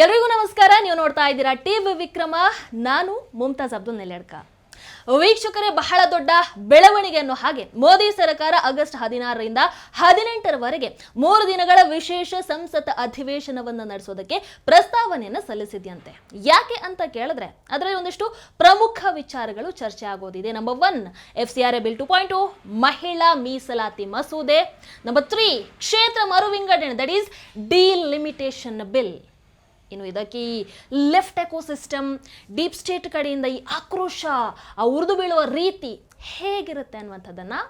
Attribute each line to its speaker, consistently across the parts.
Speaker 1: ಎಲ್ರಿಗೂ ನಮಸ್ಕಾರ. ನೀವು ನೋಡ್ತಾ ಇದ್ದೀರಾ ಟಿವಿ ವಿಕ್ರಮ. ನಾನು ಮುಮ್ತಾಜ್ ಅಬ್ದುಲ್ ನೆಲೆಡ್ಕ. ವೀಕ್ಷಕರೇ, ಬಹಳ ದೊಡ್ಡ ಬೆಳವಣಿಗೆ ಅನ್ನೋ ಹಾಗೆ ಮೋದಿ ಸರ್ಕಾರ ಆಗಸ್ಟ್ 16ರಿಂದ 18ರವರೆಗೆ 3 ದಿನಗಳ ವಿಶೇಷ ಸಂಸತ್ ಅಧಿವೇಶನವನ್ನು ನಡೆಸೋದಕ್ಕೆ ಪ್ರಸ್ತಾವನೆಯನ್ನು ಸಲ್ಲಿಸಿದ್ಯಂತೆ. ಯಾಕೆ ಅಂತ ಕೇಳಿದ್ರೆ ಅದರಲ್ಲಿ ಒಂದಿಷ್ಟು ಪ್ರಮುಖ ವಿಚಾರಗಳು ಚರ್ಚೆ ಆಗೋದಿದೆ. ನಂಬರ್ 1, FCRA ಬಿಲ್ 2.0, ಮಹಿಳಾ ಮೀಸಲಾತಿ ಮಸೂದೆ. ನಂಬರ್ 3, ಕ್ಷೇತ್ರ ಮರು ವಿಂಗಡಣೆ, ದಟ್ ಈಸ್ ಡಿಲಿಮಿಟೇಷನ್ ಬಿಲ್. ಇನ್ನು ಇದಕ್ಕೆ ಲೆಫ್ಟ್ ಎಕೋಸಿಸ್ಟಮ್, ಡೀಪ್ ಸ್ಟೇಟ್ ಕಡೆಯಿಂದ ಈ ಆಕ್ರೋಶ, ಆ ಉರಿದು ಬೀಳುವ ರೀತಿ ಹೇಗಿರುತ್ತೆ ಅನ್ನುವಂಥದ್ದನ್ನು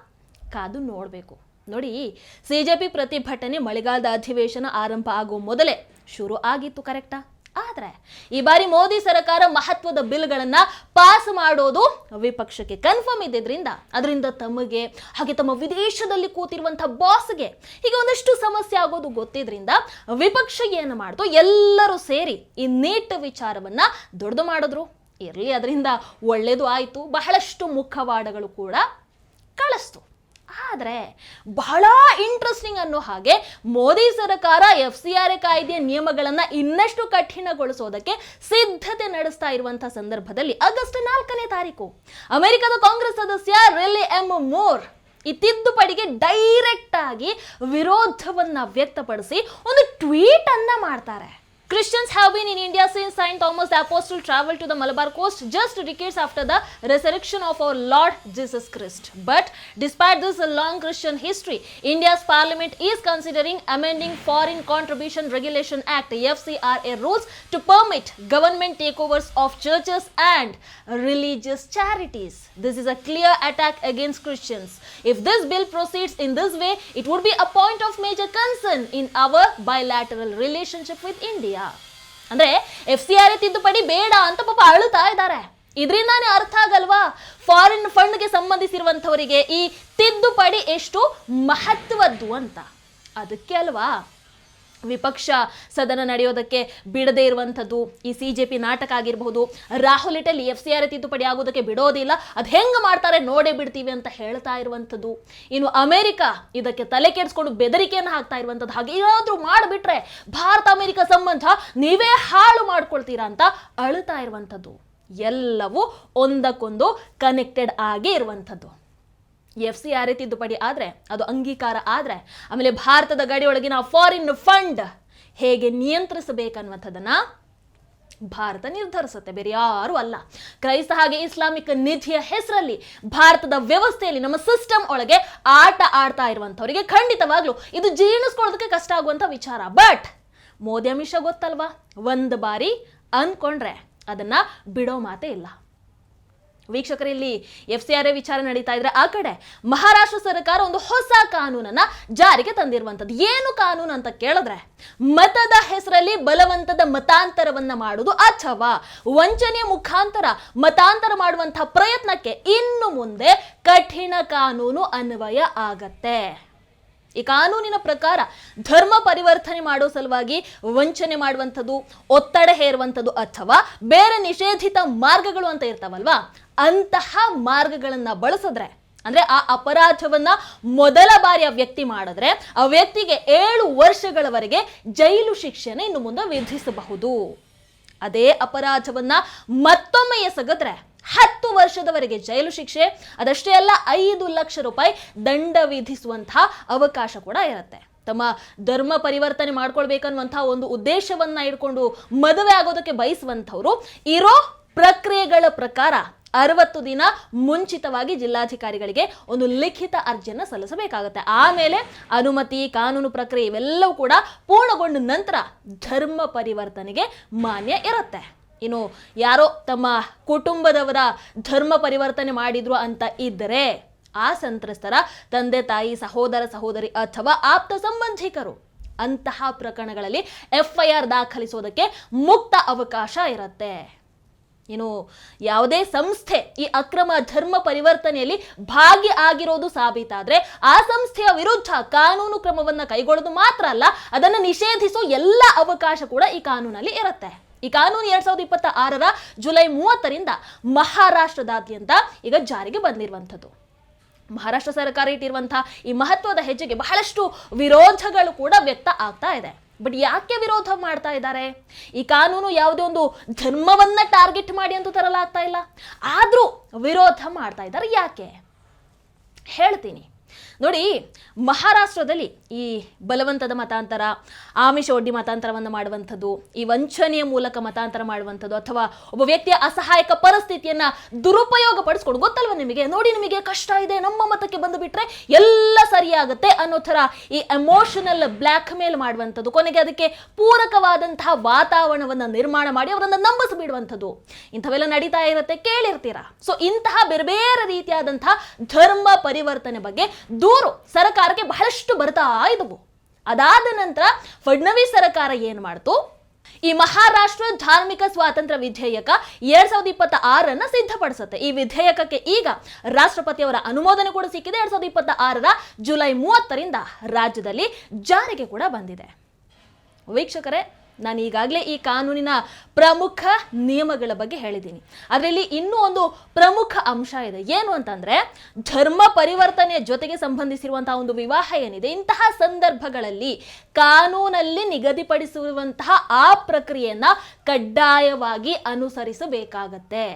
Speaker 1: ಕಾದು ನೋಡಬೇಕು. ನೋಡಿ, CJP ಪ್ರತಿಭಟನೆ ಮಳೆಗಾಲದ ಅಧಿವೇಶನ ಆರಂಭ ಆಗುವ ಮೊದಲೇ ಶುರು ಆಗಿತ್ತು, ಕರೆಕ್ಟಾ? ಆದರೆ ಈ ಬಾರಿ ಮೋದಿ ಸರ್ಕಾರ ಮಹತ್ವದ ಬಿಲ್ಗಳನ್ನು ಪಾಸ್ ಮಾಡೋದು ವಿಪಕ್ಷಕ್ಕೆ ಕನ್ಫರ್ಮ್ ಇದ್ದಿದ್ರಿಂದ ಅದರಿಂದ ತಮಗೆ ಹಾಗೆ ತಮ್ಮ ವಿದೇಶದಲ್ಲಿ ಕೂತಿರುವಂತಹ ಬಾಸ್ಗೆ ಹೀಗೆ ಒಂದಷ್ಟು ಸಮಸ್ಯೆ ಆಗೋದು ಗೊತ್ತಿದ್ರಿಂದ ವಿಪಕ್ಷ ಏನು ಮಾಡ್ತು, ಎಲ್ಲರೂ ಸೇರಿ ಈ ನೀಟ್ ವಿಚಾರವನ್ನ ದೊಡ್ಡದು ಮಾಡಿದ್ರು. ಇರಲಿ, ಅದರಿಂದ ಒಳ್ಳೇದು ಆಯಿತು, ಬಹಳಷ್ಟು ಮುಖವಾಡಗಳು ಕೂಡ ಕಳಿಸ್ತು. ಆದರೆ ಬಹಳ ಇಂಟ್ರೆಸ್ಟಿಂಗ್ ಅನ್ನೋ ಹಾಗೆ ಮೋದಿ ಸರ್ಕಾರ FCRA ಕಾಯ್ದೆಯ ನಿಯಮಗಳನ್ನು ಇನ್ನಷ್ಟು ಕಠಿಣಗೊಳಿಸೋದಕ್ಕೆ ಸಿದ್ಧತೆ ನಡೆಸ್ತಾ ಇರುವಂತಹ ಸಂದರ್ಭದಲ್ಲಿ ಆಗಸ್ಟ್ 4ನೇ ತಾರೀಕು ಅಮೆರಿಕದ ಕಾಂಗ್ರೆಸ್ ಸದಸ್ಯ ರೆಲ್ಲಿ ಎಂ ಮೂರ್ ಈ ತಿದ್ದುಪಡಿಗೆ ಡೈರೆಕ್ಟ್ ಆಗಿ ವಿರೋಧವನ್ನ ವ್ಯಕ್ತಪಡಿಸಿ ಒಂದು ಟ್ವೀಟ್ ಅನ್ನ ಮಾಡ್ತಾರೆ. Christians have been in India since Saint Thomas the Apostle traveled to the Malabar coast just decades after the resurrection of our Lord Jesus Christ. But despite this long Christian history, India's parliament is considering amending Foreign Contribution Regulation Act (FCRA) rules to permit government takeovers of churches and religious charities. This is a clear attack against Christians. If this bill proceeds in this way, it would be a point of major concern in our bilateral relationship with India. ಅಂದ್ರೆ FCRA ತಿದ್ದುಪಡಿ ಬೇಡ ಅಂತ ಪಾಪ ಅಳುತ್ತಾ ಇದ್ದಾರೆ. ಇದರಿಂದಾನೇ ಅರ್ಥ ಆಗಲ್ವಾ foreign ಫಂಡ್ಗೆ ಸಂಬಂಧಿಸಿರುವಂತವರಿಗೆ ಈ ತಿದ್ದುಪಡಿ ಎಷ್ಟು ಮಹತ್ವದ್ದು ಅಂತ. ಅದಕ್ಕೆ ಅಲ್ವಾ ವಿಪಕ್ಷ ಸದನ ನಡೆಯೋದಕ್ಕೆ ಬಿಡದೇ ಇರುವಂಥದ್ದು. ಈ CJP ನಾಟಕ ಆಗಿರಬಹುದು, ರಾಹುಲ್ ಇಟಲಿ FCRA ತಿದ್ದುಪಡಿ ಆಗೋದಕ್ಕೆ ಬಿಡೋದಿಲ್ಲ, ಅದು ಹೆಂಗೆ ಮಾಡ್ತಾರೆ ನೋಡೇ ಬಿಡ್ತೀವಿ ಅಂತ ಹೇಳ್ತಾ ಇರುವಂಥದ್ದು. ಇನ್ನು ಅಮೆರಿಕ ಇದಕ್ಕೆ ತಲೆ ಕೆಡಿಸ್ಕೊಂಡು ಬೆದರಿಕೆಯನ್ನು ಹಾಕ್ತಾ ಇರುವಂಥದ್ದು. ಹಾಗೆ ಏನಾದರೂ ಮಾಡಿಬಿಟ್ರೆ ಭಾರತ ಅಮೆರಿಕ ಸಂಬಂಧ ನೀವೇ ಹಾಳು ಮಾಡ್ಕೊಳ್ತೀರಾ ಅಂತ ಅಳುತ್ತಾ ಇರುವಂಥದ್ದು. ಎಲ್ಲವೂ ಒಂದಕ್ಕೊಂದು ಕನೆಕ್ಟೆಡ್ ಆಗೇ ಇರುವಂಥದ್ದು. FCRA ತಿದ್ದುಪಡಿ ಆದರೆ, ಅದು ಅಂಗೀಕಾರ ಆದರೆ, ಆಮೇಲೆ ಭಾರತದ ಗಡಿಯೊಳಗಿನ ಫಾರಿನ್ ಫಂಡ್ ಹೇಗೆ ನಿಯಂತ್ರಿಸಬೇಕನ್ನುವಂಥದ್ದನ್ನ ಭಾರತ ನಿರ್ಧರಿಸುತ್ತೆ, ಬೇರೆ ಯಾರು ಅಲ್ಲ. ಕ್ರೈಸ್ತ ಹಾಗೆ ಇಸ್ಲಾಮಿಕ್ ನಿಧಿಯ ಹೆಸರಲ್ಲಿ ಭಾರತದ ವ್ಯವಸ್ಥೆಯಲ್ಲಿ ನಮ್ಮ ಸಿಸ್ಟಮ್ ಒಳಗೆ ಆಟ ಆಡ್ತಾ ಇರುವಂಥವರಿಗೆ ಖಂಡಿತವಾಗ್ಲೂ ಇದು ಜೀರ್ಣಿಸ್ಕೊಳ್ಳೋದಕ್ಕೆ ಕಷ್ಟ ಆಗುವಂಥ ವಿಚಾರ. ಬಟ್ ಮೋದಿ ಅಮಿತ್ ಶಾ ಗೊತ್ತಲ್ವಾ, ಒಂದು ಬಾರಿ ಅಂದ್ಕೊಂಡ್ರೆ ಅದನ್ನ ಬಿಡೋ ಮಾತೇ ಇಲ್ಲ. ವೀಕ್ಷಕರಲ್ಲಿ FCRA ವಿಚಾರ ನಡೀತಾ ಇದ್ರೆ, ಆ ಕಡೆ ಮಹಾರಾಷ್ಟ್ರ ಸರ್ಕಾರ ಒಂದು ಹೊಸ ಕಾನೂನನ್ನ ಜಾರಿಗೆ ತಂದಿರುವಂಥದ್ದು. ಏನು ಕಾನೂನು ಅಂತ ಕೇಳಿದ್ರೆ, ಮತದ ಹೆಸರಲ್ಲಿ ಬಲವಂತದ ಮತಾಂತರವನ್ನ ಮಾಡುವುದು ಅಥವಾ ವಂಚನೆಯ ಮುಖಾಂತರ ಮತಾಂತರ ಮಾಡುವಂತಹ ಪ್ರಯತ್ನಕ್ಕೆ ಇನ್ನು ಮುಂದೆ ಕಠಿಣ ಕಾನೂನು ಅನ್ವಯ ಆಗತ್ತೆ. ಈ ಕಾನೂನಿನ ಪ್ರಕಾರ ಧರ್ಮ ಪರಿವರ್ತನೆ ಮಾಡೋ ಸಲುವಾಗಿ ವಂಚನೆ ಮಾಡುವಂಥದ್ದು, ಒತ್ತಡ ಹೇರುವಂಥದ್ದು ಅಥವಾ ಬೇರೆ ನಿಷೇಧಿತ ಮಾರ್ಗಗಳು ಅಂತ ಇರ್ತಾವಲ್ವಾ, ಅಂತಹ ಮಾರ್ಗಗಳನ್ನ ಬಳಸಿದ್ರೆ, ಅಂದ್ರೆ ಆ ಅಪರಾಧವನ್ನ ಮೊದಲ ಬಾರಿ ಆ ವ್ಯಕ್ತಿ ಮಾಡಿದ್ರೆ ಆ ವ್ಯಕ್ತಿಗೆ 7 ವರ್ಷಗಳವರೆಗೆ ಜೈಲು ಶಿಕ್ಷೆನ ಇನ್ನು ಮುಂದೆ ವಿಧಿಸಬಹುದು. ಅದೇ ಅಪರಾಧವನ್ನ ಮತ್ತೊಮ್ಮೆ ಎಸಗಿದ್ರೆ 10 ವರ್ಷದವರೆಗೆ ಜೈಲು ಶಿಕ್ಷೆ, ಅದಷ್ಟೇ ಅಲ್ಲ 5 ಲಕ್ಷ ರೂಪಾಯಿ ದಂಡ ವಿಧಿಸುವಂತಹ ಅವಕಾಶ ಕೂಡ ಇರುತ್ತೆ. ತಮ್ಮ ಧರ್ಮ ಪರಿವರ್ತನೆ ಮಾಡ್ಕೊಳ್ಬೇಕನ್ನುವಂತಹ ಒಂದು ಉದ್ದೇಶವನ್ನ ಇಟ್ಕೊಂಡು ಮದುವೆ ಆಗೋದಕ್ಕೆ ಬಯಸುವಂಥವ್ರು ಇರೋ ಪ್ರಕ್ರಿಯೆಗಳ ಪ್ರಕಾರ 60 ದಿನ ಮುಂಚಿತವಾಗಿ ಜಿಲ್ಲಾಧಿಕಾರಿಗಳಿಗೆ ಒಂದು ಲಿಖಿತ ಅರ್ಜಿಯನ್ನು ಸಲ್ಲಿಸಬೇಕಾಗುತ್ತೆ. ಆಮೇಲೆ ಅನುಮತಿ, ಕಾನೂನು ಪ್ರಕ್ರಿಯೆ ಇವೆಲ್ಲವೂ ಕೂಡ ಪೂರ್ಣಗೊಂಡ ನಂತರ ಧರ್ಮ ಪರಿವರ್ತನೆಗೆ ಮಾನ್ಯ ಇರುತ್ತೆ. ಇನ್ನು ಯಾರೋ ತಮ್ಮ ಕುಟುಂಬದವರ ಧರ್ಮ ಪರಿವರ್ತನೆ ಮಾಡಿದ್ರು ಅಂತ ಇದ್ದರೆ ಆ ಸಂತ್ರಸ್ತರ ತಂದೆ ತಾಯಿ, ಸಹೋದರ ಸಹೋದರಿ ಅಥವಾ ಆಪ್ತ ಸಂಬಂಧಿಕರು ಅಂತಹ ಪ್ರಕರಣಗಳಲ್ಲಿ FIR ದಾಖಲಿಸೋದಕ್ಕೆ ಮುಕ್ತ ಅವಕಾಶ ಇರುತ್ತೆ. ಇನ್ನು ಯಾವುದೇ ಸಂಸ್ಥೆ ಈ ಅಕ್ರಮ ಧರ್ಮ ಪರಿವರ್ತನೆಯಲ್ಲಿ ಭಾಗಿ ಆಗಿರೋದು ಸಾಬೀತಾದ್ರೆ ಆ ಸಂಸ್ಥೆಯ ವಿರುದ್ಧ ಕಾನೂನು ಕ್ರಮವನ್ನ ಕೈಗೊಳ್ಳೋದು ಮಾತ್ರ ಅಲ್ಲ, ಅದನ್ನು ನಿಷೇಧಿಸೋ ಎಲ್ಲ ಅವಕಾಶ ಕೂಡ ಈ ಕಾನೂನಲ್ಲಿ ಇರುತ್ತೆ. ಈ ಕಾನೂನು 2026ರ ಜುಲೈ 30ರಿಂದ ಮಹಾರಾಷ್ಟ್ರದಾದ್ಯಂತ ಈಗ ಜಾರಿಗೆ ಬಂದಿರುವಂಥದ್ದು. ಮಹಾರಾಷ್ಟ್ರ ಸರ್ಕಾರ ಇಟ್ಟಿರುವಂತಹ ಈ ಮಹತ್ವದ ಹೆಜ್ಜೆಗೆ ಬಹಳಷ್ಟು ವಿರೋಧಗಳು ಕೂಡ ವ್ಯಕ್ತ ಆಗ್ತಾ ಇದೆ. ಬಟ್ ಯಾಕೆ ವಿರೋಧ ಮಾಡ್ತಾ ಇದ್ದಾರೆ? ಈ ಕಾನೂನು ಯಾವುದೇ ಒಂದು ಧರ್ಮವನ್ನ ಟಾರ್ಗೆಟ್ ಮಾಡಿ ಅಂತೂ ತರಲಾಗ್ತಾ ಇಲ್ಲ, ಆದ್ರೂ ವಿರೋಧ ಮಾಡ್ತಾ ಇದ್ದಾರೆ ಯಾಕೆ ಹೇಳ್ತೀನಿ ನೋಡಿ. ಮಹಾರಾಷ್ಟ್ರದಲ್ಲಿ ಈ ಬಲವಂತದ ಮತಾಂತರ, ಆಮಿಷ ಒಡ್ಡಿ ಮತಾಂತರವನ್ನು ಮಾಡುವಂಥದ್ದು, ಈ ವಂಚನೆಯ ಮೂಲಕ ಮತಾಂತರ ಮಾಡುವಂಥದ್ದು, ಅಥವಾ ಒಬ್ಬ ವ್ಯಕ್ತಿಯ ಅಸಹಾಯಕ ಪರಿಸ್ಥಿತಿಯನ್ನ ದುರುಪಯೋಗ ಪಡಿಸ್ಕೊಂಡು, ಗೊತ್ತಲ್ವ ನಿಮಗೆ, ನೋಡಿ ನಿಮಗೆ ಕಷ್ಟ ಇದೆ, ನಮ್ಮ ಮತಕ್ಕೆ ಬಂದು ಬಿಟ್ರೆ ಎಲ್ಲ ಸರಿಯಾಗುತ್ತೆ ಅನ್ನೋ ಥರ ಈ ಎಮೋಷನಲ್ ಬ್ಲ್ಯಾಕ್ ಮೇಲ್ ಮಾಡುವಂಥದ್ದು, ಕೊನೆಗೆ ಅದಕ್ಕೆ ಪೂರಕವಾದಂತಹ ವಾತಾವರಣವನ್ನು ನಿರ್ಮಾಣ ಮಾಡಿ ಅವರನ್ನು ನಂಬಿಸಿಬಿಡುವಂಥದ್ದು, ಇಂಥವೆಲ್ಲ ನಡೀತಾ ಇರುತ್ತೆ, ಕೇಳಿರ್ತೀರಾ. ಸೊ ಇಂತಹ ಬೇರೆ ಬೇರೆ ರೀತಿಯಾದಂತಹ ಧರ್ಮ ಪರಿವರ್ತನೆ ಬಗ್ಗೆ ದೂರು ಸರ್ಕಾರಕ್ಕೆ ಬಹಳಷ್ಟು ಬರ್ತಾ ಇದ್ದವು. ಅದಾದ ನಂತರ ಫಡ್ನವೀಸ್ ಸರ್ಕಾರ ಏನ್ ಮಾಡ್ತು, ಈ ಮಹಾರಾಷ್ಟ್ರ ಧಾರ್ಮಿಕ ಸ್ವಾತಂತ್ರ್ಯ ವಿಧೇಯಕ 2026 ಸಿದ್ಧಪಡಿಸುತ್ತೆ. ಈ ವಿಧೇಯಕಕ್ಕೆ ಈಗ ರಾಷ್ಟ್ರಪತಿಯವರ ಅನುಮೋದನೆ ಕೂಡ ಸಿಕ್ಕಿದೆ. 2026 ಜುಲೈ 30 ರಾಜ್ಯದಲ್ಲಿ ಜಾರಿಗೆ ಕೂಡ ಬಂದಿದೆ. ವೀಕ್ಷಕರೇ, ನಾನು ಈಗಾಗಲೇ ಈ ಕಾನೂನಿನ ಪ್ರಮುಖ ನಿಯಮಗಳ ಬಗ್ಗೆ ಹೇಳಿದ್ದೀನಿ. ಅದರಲ್ಲಿ ಇನ್ನೂ ಒಂದು ಪ್ರಮುಖ ಅಂಶ ಇದೆ. ಏನು ಅಂತಂದ್ರೆ, ಧರ್ಮ ಪರಿವರ್ತನೆಯ ಜೊತೆಗೆ ಸಂಬಂಧಿಸಿರುವಂತಹ ಒಂದು ವಿವಾಹ ಏನಿದೆ, ಇಂತಹ ಸಂದರ್ಭಗಳಲ್ಲಿ ಕಾನೂನಲ್ಲಿ ನಿಗದಿಪಡಿಸಿರುವಂತಹ ಆ ಪ್ರಕ್ರಿಯೆಯನ್ನ ಕಡ್ಡಾಯವಾಗಿ ಅನುಸರಿಸಬೇಕಾಗತ್ತೆ.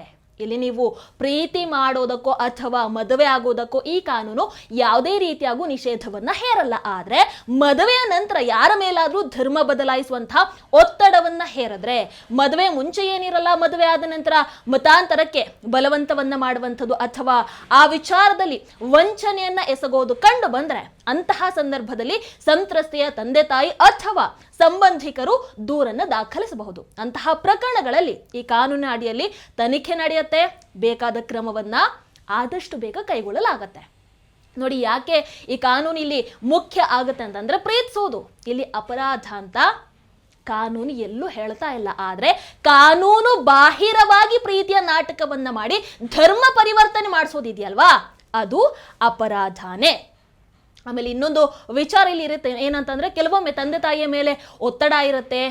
Speaker 1: ಇಲ್ಲಿ ನೀವು ಪ್ರೀತಿ ಮಾಡೋದಕ್ಕೋ ಅಥವಾ ಮದುವೆ ಆಗೋದಕ್ಕೋ ಈ ಕಾನೂನು ಯಾವುದೇ ರೀತಿಯಾಗೂ ನಿಷೇಧವನ್ನ ಹೇರಲ್ಲ. ಆದ್ರೆ ಮದುವೆಯ ನಂತರ ಯಾರ ಮೇಲಾದ್ರೂ ಧರ್ಮ ಬದಲಾಯಿಸುವಂತಹ ಒತ್ತಡವನ್ನ ಹೇರಿದ್ರೆ, ಮದುವೆ ಮುಂಚೆ ಏನಿರಲ್ಲ, ಮದುವೆ ಆದ ನಂತರ ಮತಾಂತರಕ್ಕೆ ಬಲವಂತವನ್ನ ಮಾಡುವಂಥದ್ದು ಅಥವಾ ಆ ವಿಚಾರದಲ್ಲಿ ವಂಚನೆಯನ್ನ ಎಸಗೋದು ಕಂಡು ಬಂದ್ರೆ, ಅಂತಹ ಸಂದರ್ಭದಲ್ಲಿ ಸಂತ್ರಸ್ತೆಯ ತಂದೆ ತಾಯಿ ಅಥವಾ ಸಂಬಂಧಿಕರು ದೂರನ್ನು ದಾಖಲಿಸಬಹುದು. ಅಂತಹ ಪ್ರಕರಣಗಳಲ್ಲಿ ಈ ಕಾನೂನಿನ ಅಡಿಯಲ್ಲಿ ತನಿಖೆ ನಡೆಯುತ್ತೆ, ಬೇಕಾದ ಕ್ರಮವನ್ನ ಆದಷ್ಟು ಬೇಗ ಕೈಗೊಳ್ಳಲಾಗತ್ತೆ. ನೋಡಿ, ಯಾಕೆ ಈ ಕಾನೂನು ಇಲ್ಲಿ ಮುಖ್ಯ ಆಗುತ್ತೆ ಅಂತಂದ್ರೆ, ಪ್ರೀತಿಸೋದು ಇಲ್ಲಿ ಅಪರಾಧ ಅಂತ ಕಾನೂನು ಎಲ್ಲೂ ಹೇಳ್ತಾ ಇಲ್ಲ. ಆದ್ರೆ ಕಾನೂನು ಬಾಹಿರವಾಗಿ ಪ್ರೀತಿಯ ನಾಟಕವನ್ನ ಮಾಡಿ ಧರ್ಮ ಪರಿವರ್ತನೆ ಮಾಡಿಸೋದಿದೆಯಲ್ವಾ, ಅದು ಅಪರಾಧನೇ. ಆಮೇಲೆ ಇನ್ನೊಂದು ವಿಚಾರ ಇಲ್ಲಿ ಇರುತ್ತೆ, ಏನಂತಂದ್ರೆ, ಕೆಲವೊಮ್ಮೆ ತಂದೆ ತಾಯಿಯ ಮೇಲೆ ಒತ್ತಡ ಇರುತ್ತೆ,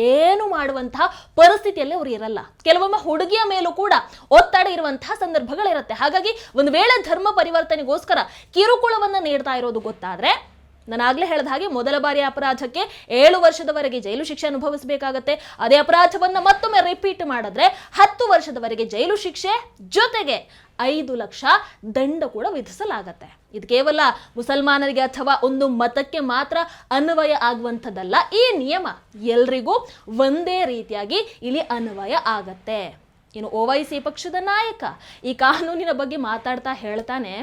Speaker 1: ಏನು ಮಾಡುವಂತಹ ಪರಿಸ್ಥಿತಿಯಲ್ಲಿ ಅವರು ಇರಲ್ಲ. ಕೆಲವೊಮ್ಮೆ ಹುಡುಗಿಯ ಮೇಲೂ ಕೂಡ ಒತ್ತಡ ಇರುವಂತಹ ಸಂದರ್ಭಗಳಿರುತ್ತೆ. ಹಾಗಾಗಿ ಒಂದು ವೇಳೆ ಧರ್ಮ ಪರಿವರ್ತನೆಗೋಸ್ಕರ ಕಿರುಕುಳವನ್ನ ನೀಡ್ತಾ ಇರೋದು ಗೊತ್ತಾದ್ರೆ, ನಾನು ಆಗ್ಲೇ ಹೇಳಿದ ಹಾಗೆ ಮೊದಲ ಬಾರಿ ಅಪರಾಧಕ್ಕೆ 7 ವರ್ಷದವರೆಗೆ ಜೈಲು ಶಿಕ್ಷೆ ಅನುಭವಿಸಬೇಕಾಗತ್ತೆ. ಅದೇ ಅಪರಾಧವನ್ನ ಮತ್ತೊಮ್ಮೆ ರಿಪೀಟ್ ಮಾಡಿದ್ರೆ 10 ವರ್ಷದವರೆಗೆ ಜೈಲು ಶಿಕ್ಷೆ ಜೊತೆಗೆ 5 ಲಕ್ಷ ದಂಡ ಕೂಡ ವಿಧಿಸಲಾಗತ್ತೆ. ಇದು ಕೇವಲ ಮುಸಲ್ಮಾನರಿಗೆ ಅಥವಾ ಒಂದು ಮತಕ್ಕೆ ಮಾತ್ರ ಅನ್ವಯ ಆಗುವಂಥದ್ದಲ್ಲ. ಈ ನಿಯಮ ಎಲ್ರಿಗೂ ಒಂದೇ ರೀತಿಯಾಗಿ ಇಲ್ಲಿ ಅನ್ವಯ ಆಗತ್ತೆ. ಇನ್ನು OIC ಪಕ್ಷದ ನಾಯಕ ಈ ಕಾನೂನಿನ ಬಗ್ಗೆ ಮಾತಾಡ್ತಾ ಹೇಳ್ತಾನೆ,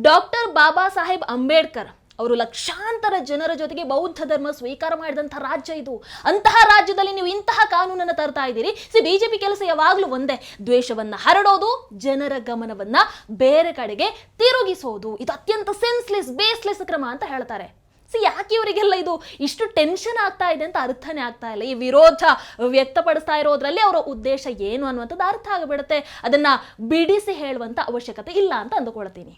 Speaker 1: ಡಾಕ್ಟರ್ ಬಾಬಾ ಸಾಹೇಬ್ ಅಂಬೇಡ್ಕರ್ ಅವರು ಲಕ್ಷಾಂತರ ಜನರ ಜೊತೆಗೆ ಬೌದ್ಧ ಧರ್ಮ ಸ್ವೀಕಾರ ಮಾಡಿದಂತಹ ರಾಜ್ಯ ಇದು. ಅಂತಹ ರಾಜ್ಯದಲ್ಲಿ ನೀವು ಇಂತಹ ಕಾನೂನನ್ನು ತರ್ತಾ ಇದ್ದೀರಿ. ಬಿಜೆಪಿ ಕೆಲಸ ಯಾವಾಗಲೂ ಒಂದೇ, ದ್ವೇಷವನ್ನ ಹರಡೋದು, ಜನರ ಗಮನವನ್ನ ಬೇರೆ ಕಡೆಗೆ ತಿರುಗಿಸೋದು. ಇದು ಅತ್ಯಂತ ಸೆನ್ಸ್ಲೆಸ್, ಬೇಸ್ಲೆಸ್ ಕ್ರಮ ಅಂತ ಹೇಳ್ತಾರೆ. ಯಾಕೆ ಇವರಿಗೆಲ್ಲ ಇದು ಇಷ್ಟು ಟೆನ್ಷನ್ ಆಗ್ತಾ ಇದೆ ಅಂತ ಅರ್ಥನೇ ಆಗ್ತಾ ಇಲ್ಲ. ಈ ವಿರೋಧ ವ್ಯಕ್ತಪಡಿಸ್ತಾ ಇರೋದ್ರಲ್ಲಿ ಅವರ ಉದ್ದೇಶ ಏನು ಅನ್ನುವಂಥದ್ದು ಅರ್ಥ ಆಗಿಬಿಡುತ್ತೆ. ಅದನ್ನ ಬಿಡಿಸಿ ಹೇಳುವಂತ ಅವಶ್ಯಕತೆ ಇಲ್ಲ ಅಂತ ಅಂದುಕೊಳ್ತೀನಿ.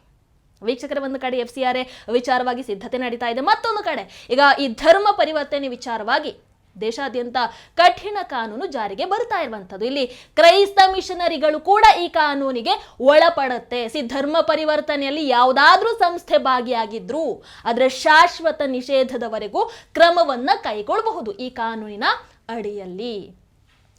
Speaker 1: ವೀಕ್ಷಕರ, ಒಂದು ಕಡೆ FCRA ವಿಚಾರವಾಗಿ ಸಿದ್ಧತೆ ನಡೀತಾ ಇದೆ, ಮತ್ತೊಂದು ಕಡೆ ಈಗ ಈ ಧರ್ಮ ಪರಿವರ್ತನೆ ವಿಚಾರವಾಗಿ ದೇಶಾದ್ಯಂತ ಕಠಿಣ ಕಾನೂನು ಜಾರಿಗೆ ಬರ್ತಾ ಇರುವಂಥದ್ದು. ಇಲ್ಲಿ ಕ್ರೈಸ್ತ ಮಿಷನರಿಗಳು ಕೂಡ ಈ ಕಾನೂನಿಗೆ ಒಳಪಡುತ್ತೆ. ಧರ್ಮ ಪರಿವರ್ತನೆಯಲ್ಲಿ ಯಾವುದಾದ್ರೂ ಸಂಸ್ಥೆ ಭಾಗಿಯಾಗಿದ್ರು ಅದರ ಶಾಶ್ವತ ನಿಷೇಧದವರೆಗೂ ಕ್ರಮವನ್ನ ಕೈಗೊಳ್ಳಬಹುದು ಈ ಕಾನೂನಿನ ಅಡಿಯಲ್ಲಿ.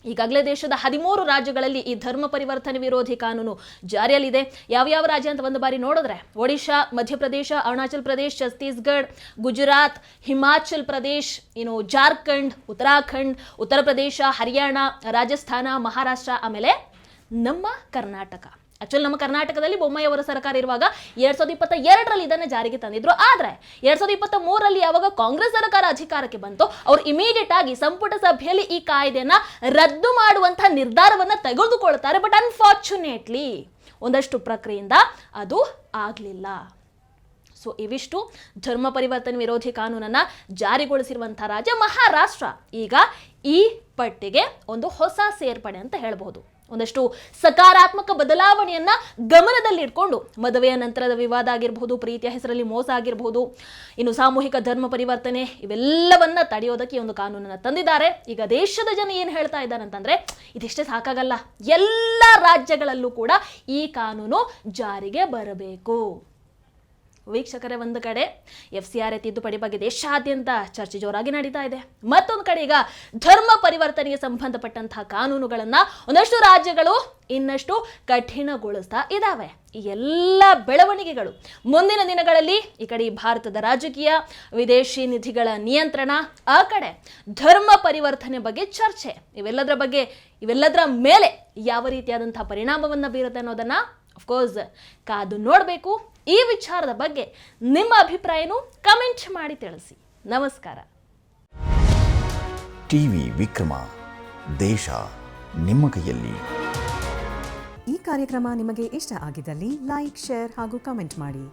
Speaker 1: ಈಗಾಗಲೇ ದೇಶದ 13 ರಾಜ್ಯಗಳಲ್ಲಿ ಈ ಧರ್ಮ ಪರಿವರ್ತನೆ ವಿರೋಧಿ ಕಾನೂನು ಜಾರಿಯಲ್ಲಿದೆ. ಯಾವ ರಾಜ್ಯ ಅಂತ ಒಂದು ಬಾರಿ ನೋಡಿದ್ರೆ, ಒಡಿಶಾ, ಮಧ್ಯಪ್ರದೇಶ, ಅರುಣಾಚಲ್ ಪ್ರದೇಶ್, ಛತ್ತೀಸ್ಗಢ, ಗುಜರಾತ್, ಹಿಮಾಚಲ್ ಪ್ರದೇಶ್, ಜಾರ್ಖಂಡ್, ಉತ್ತರಾಖಂಡ್, ಉತ್ತರ ಪ್ರದೇಶ, ಹರಿಯಾಣ, ರಾಜಸ್ಥಾನ, ಮಹಾರಾಷ್ಟ್ರ, ಆಮೇಲೆ ನಮ್ಮ ಕರ್ನಾಟಕ. ಆಕ್ಚುಲಿ ನಮ್ಮ ಕರ್ನಾಟಕದಲ್ಲಿ ಬೊಮ್ಮಾಯಿಯವರ ಸರ್ಕಾರ ಇರುವಾಗ 2022ರಲ್ಲಿ ಇದನ್ನ ಜಾರಿಗೆ ತಂದಿದ್ರು. ಆದ್ರೆ 2023ರಲ್ಲಿ ಯಾವಾಗ ಕಾಂಗ್ರೆಸ್ ಸರ್ಕಾರ ಅಧಿಕಾರಕ್ಕೆ ಬಂತು, ಅವ್ರು ಇಮಿಡಿಯೇಟ್ ಆಗಿ ಸಂಪುಟ ಸಭೆಯಲ್ಲಿ ಈ ಕಾಯ್ದೆಯನ್ನ ರದ್ದು ಮಾಡುವಂತಹ ನಿರ್ಧಾರವನ್ನ ತೆಗೆದುಕೊಳ್ತಾರೆ. ಬಟ್ ಅನ್ಫಾರ್ಚುನೇಟ್ಲಿ ಒಂದಷ್ಟು ಪ್ರಕ್ರಿಯೆಯಿಂದ ಅದು ಆಗ್ಲಿಲ್ಲ. ಸೊ ಇವಿಷ್ಟು ಧರ್ಮ ಪರಿವರ್ತನೆ ವಿರೋಧಿ ಕಾನೂನನ್ನ ಜಾರಿಗೊಳಿಸಿರುವಂತಹ ರಾಜ್ಯ ಮಹಾರಾಷ್ಟ್ರ. ಈಗ ಈ ಪಟ್ಟಿಗೆ ಒಂದು ಹೊಸ ಸೇರ್ಪಡೆ ಅಂತ ಹೇಳಬಹುದು. ಒಂದಷ್ಟು ಸಕಾರಾತ್ಮಕ ಬದಲಾವಣೆಯನ್ನ ಗಮನದಲ್ಲಿಟ್ಕೊಂಡು ಮದುವೆಯ ನಂತರದ ವಿವಾದ ಆಗಿರಬಹುದು, ಪ್ರೀತಿಯ ಹೆಸರಲ್ಲಿ ಮೋಸ ಆಗಿರಬಹುದು, ಇನ್ನು ಸಾಮೂಹಿಕ ಧರ್ಮ ಪರಿವರ್ತನೆ, ಇವೆಲ್ಲವನ್ನ ತಡೆಯೋದಕ್ಕೆ ಒಂದು ಕಾನೂನನ್ನ ತಂದಿದ್ದಾರೆ. ಈಗ ದೇಶದ ಜನ ಏನ್ ಹೇಳ್ತಾ ಇದ್ದಾರೆ ಅಂತಂದ್ರೆ, ಇದಿಷ್ಟೇ ಸಾಕಾಗಲ್ಲ, ಎಲ್ಲ ರಾಜ್ಯಗಳಲ್ಲೂ ಕೂಡ ಈ ಕಾನೂನು ಜಾರಿಗೆ ಬರಬೇಕು. ವೀಕ್ಷಕರೇ, ಒಂದು ಕಡೆ FCRA ತಿದ್ದುಪಡಿ ಬಗ್ಗೆ ದೇಶಾದ್ಯಂತ ಚರ್ಚೆ ಜೋರಾಗಿ ನಡೀತಾ ಇದೆ. ಮತ್ತೊಂದು ಕಡೆ ಈಗ ಧರ್ಮ ಪರಿವರ್ತನೆಗೆ ಸಂಬಂಧಪಟ್ಟಂತಹ ಕಾನೂನುಗಳನ್ನ ಒಂದಷ್ಟು ರಾಜ್ಯಗಳು ಇನ್ನಷ್ಟು ಕಠಿಣಗೊಳಿಸ್ತಾ ಇದ್ದಾವೆ. ಈ ಎಲ್ಲ ಬೆಳವಣಿಗೆಗಳು ಮುಂದಿನ ದಿನಗಳಲ್ಲಿ ಈ ಕಡೆ ಭಾರತದ ರಾಜಕೀಯ, ವಿದೇಶಿ ನಿಧಿಗಳ ನಿಯಂತ್ರಣ, ಆ ಕಡೆ ಧರ್ಮ ಪರಿವರ್ತನೆ ಬಗ್ಗೆ ಚರ್ಚೆ, ಇವೆಲ್ಲದರ ಮೇಲೆ ಯಾವ ರೀತಿಯಾದಂತಹ ಪರಿಣಾಮವನ್ನು ಬೀರುತ್ತೆ ಅನ್ನೋದನ್ನ ಅಫ್ಕೋರ್ಸ್ ಕಾದು ನೋಡಬೇಕು. ಈ ವಿಚಾರದ ಬಗ್ಗೆ ನಿಮ್ಮ ಅಭಿಪ್ರಾಯನೂ ಕಮೆಂಟ್ ಮಾಡಿ ತಿಳಿಸಿ. ನಮಸ್ಕಾರ.
Speaker 2: ಟಿವಿ ವಿಕ್ರಮ, ದೇಶ ನಿಮ್ಮ ಕೈಯಲ್ಲಿ.
Speaker 3: ಈ ಕಾರ್ಯಕ್ರಮ ನಿಮಗೆ ಇಷ್ಟ ಆಗಿದ್ದಲ್ಲಿ ಲೈಕ್, ಶೇರ್ ಹಾಗೂ ಕಮೆಂಟ್ ಮಾಡಿ.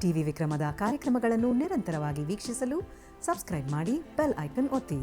Speaker 3: ಟಿವಿ ವಿಕ್ರಮದ ಕಾರ್ಯಕ್ರಮಗಳನ್ನು ನಿರಂತರವಾಗಿ ವೀಕ್ಷಿಸಲು ಸಬ್ಸ್ಕ್ರೈಬ್ ಮಾಡಿ, ಬೆಲ್ ಐಕನ್ ಒತ್ತಿ.